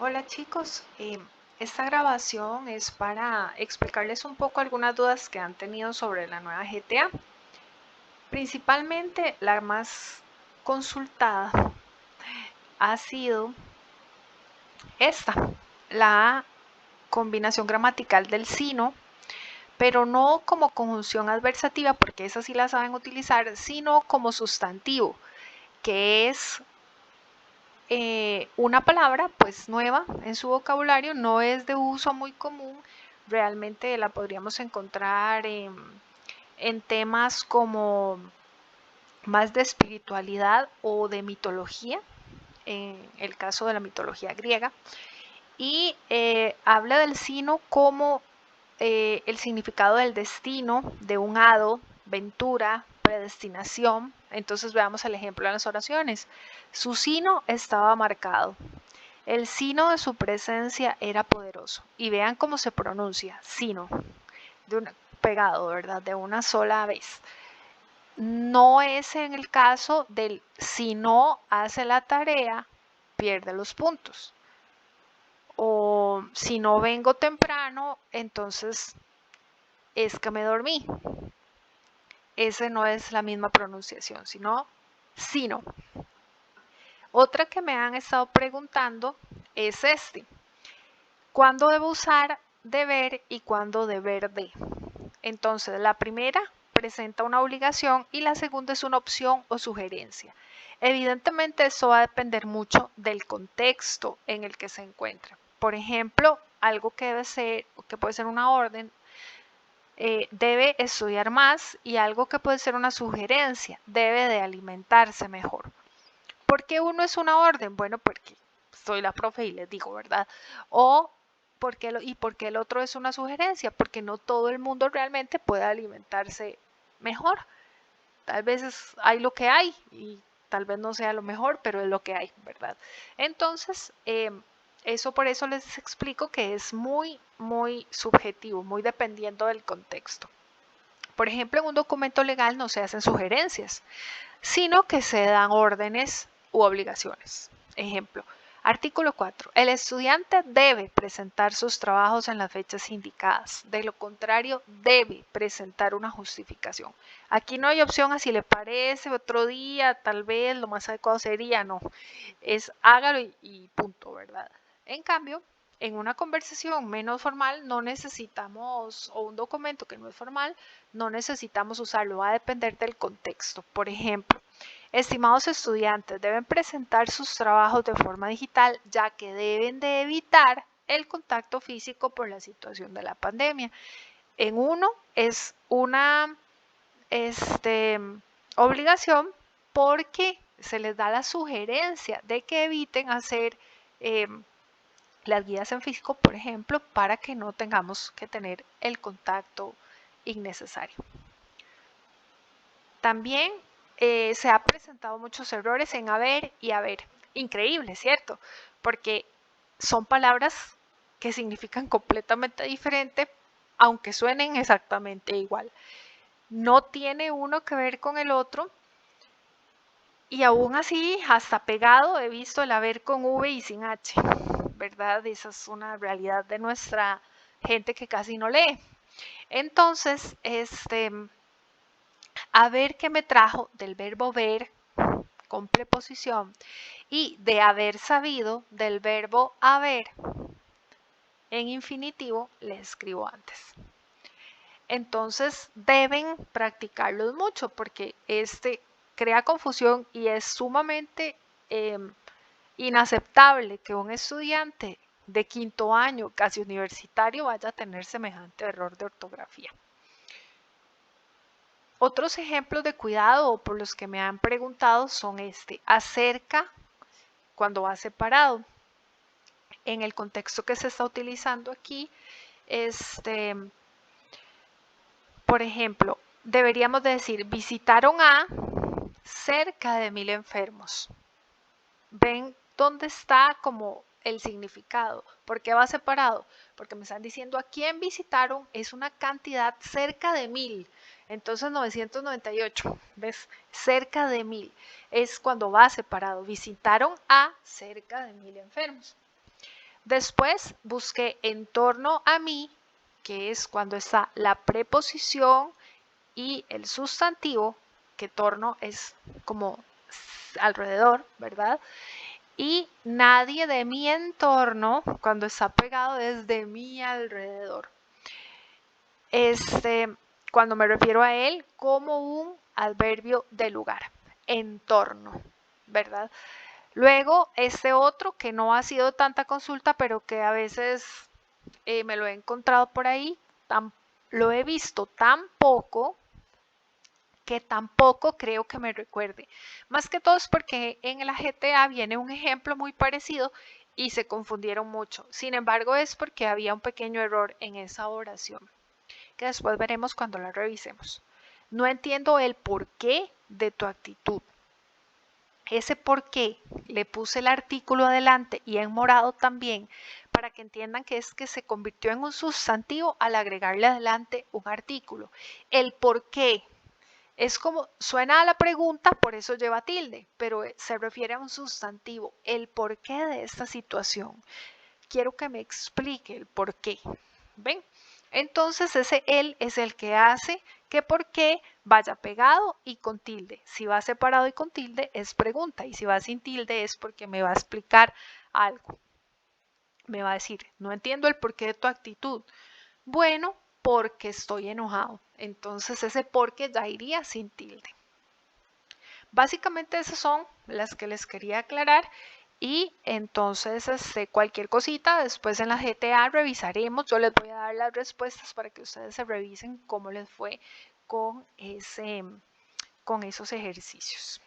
Hola chicos, esta grabación es para explicarles un poco algunas dudas que han tenido sobre la nueva GTA. Principalmente la más consultada ha sido esta, la combinación gramatical del sino, pero no como conjunción adversativa, porque esa sí la saben utilizar, sino como sustantivo, que es una palabra pues nueva en su vocabulario, no es de uso muy común, realmente la podríamos encontrar en temas como más de espiritualidad o de mitología, en el caso de la mitología griega, y habla del sino como el significado del destino, de un hado, ventura, predestinación. Entonces veamos el ejemplo en las oraciones. Su sino estaba marcado. El sino de su presencia era poderoso. Y vean cómo se pronuncia, sino, pegado, ¿verdad? De una sola vez. No es en el caso del si no hace la tarea, pierde los puntos. O si no vengo temprano, entonces es que me dormí. Ese no es la misma pronunciación, sino. Otra que me han estado preguntando es este. ¿Cuándo debo usar deber y cuándo deber de? Entonces, la primera presenta una obligación y la segunda es una opción o sugerencia. Evidentemente, eso va a depender mucho del contexto en el que se encuentra. Por ejemplo, algo que debe ser, que puede ser una orden, debe estudiar más, y algo que puede ser una sugerencia, debe de alimentarse mejor. ¿Por qué uno es una orden? Bueno, porque soy la profe y les digo, ¿verdad? O ¿por qué el otro es una sugerencia? Porque no todo el mundo realmente puede alimentarse mejor. Tal vez hay lo que hay y tal vez no sea lo mejor, pero es lo que hay, ¿verdad? Entonces, eso por eso les explico que es muy subjetivo, muy dependiendo del contexto. Por ejemplo, en un documento legal no se hacen sugerencias, sino que se dan órdenes u obligaciones. Ejemplo, artículo 4. El estudiante debe presentar sus trabajos en las fechas indicadas. De lo contrario, debe presentar una justificación. Aquí no hay opción a si le parece otro día, tal vez lo más adecuado sería, no. Es hágalo y punto, ¿verdad? En cambio, en una conversación menos formal no necesitamos, o un documento que no es formal, no necesitamos usarlo, va a depender del contexto. Por ejemplo, estimados estudiantes, deben presentar sus trabajos de forma digital, ya que deben de evitar el contacto físico por la situación de la pandemia. En uno es una obligación porque se les da la sugerencia de que eviten hacer eh, las guías en físico, por ejemplo, para que no tengamos que tener el contacto innecesario. También se ha presentado muchos errores en haber y haber. Increíble, ¿cierto? Porque son palabras que significan completamente diferente, aunque suenen exactamente igual. No tiene uno que ver con el otro, y aún así, hasta pegado, he visto el haber con V y sin H, ¿verdad? Esa es una realidad de nuestra gente que casi no lee. Entonces, a ver qué me trajo del verbo ver con preposición y de haber sabido del verbo haber en infinitivo, le escribo antes. Entonces deben practicarlos mucho porque crea confusión y es sumamente eh, inaceptable que un estudiante de quinto año, casi universitario, vaya a tener semejante error de ortografía. Otros ejemplos de cuidado por los que me han preguntado son acerca cuando va separado. En el contexto que se está utilizando aquí, por ejemplo, deberíamos decir, visitaron a cerca de 1000 enfermos. ¿Ven dónde está como el significado? ¿Por qué va separado? Porque me están diciendo a quién visitaron es una cantidad cerca de 1000. Entonces 998, ¿ves? Cerca de 1000 es cuando va separado. Visitaron a cerca de 1000 enfermos. Después busqué en torno a mí, que es cuando está la preposición y el sustantivo, que torno es como alrededor, ¿verdad? Y nadie de mi entorno, cuando está pegado, es de mi alrededor. Cuando me refiero a él como un adverbio de lugar, entorno, ¿verdad? Luego, este otro que no ha sido tanta consulta, pero que a veces me lo he encontrado por ahí, lo he visto tan poco que tampoco creo que me recuerde. Más que todo es porque en la GTA viene un ejemplo muy parecido y se confundieron mucho. Sin embargo, es porque había un pequeño error en esa oración, que después veremos cuando la revisemos. No entiendo el porqué de tu actitud. Ese porqué le puse el artículo adelante y en morado también para que entiendan que es que se convirtió en un sustantivo al agregarle adelante un artículo. El porqué es como suena a la pregunta, por eso lleva tilde, pero se refiere a un sustantivo. El porqué de esta situación. Quiero que me explique el porqué. ¿Ven? Entonces ese él es el que hace que por qué vaya pegado y con tilde. Si va separado y con tilde es pregunta y si va sin tilde es porque me va a explicar algo. Me va a decir, no entiendo el porqué de tu actitud. Bueno, porque estoy enojado. Entonces ese porque ya iría sin tilde. Básicamente esas son las que les quería aclarar. Y entonces cualquier cosita después en la GTA revisaremos. Yo les voy a dar las respuestas para que ustedes se revisen cómo les fue con esos ejercicios.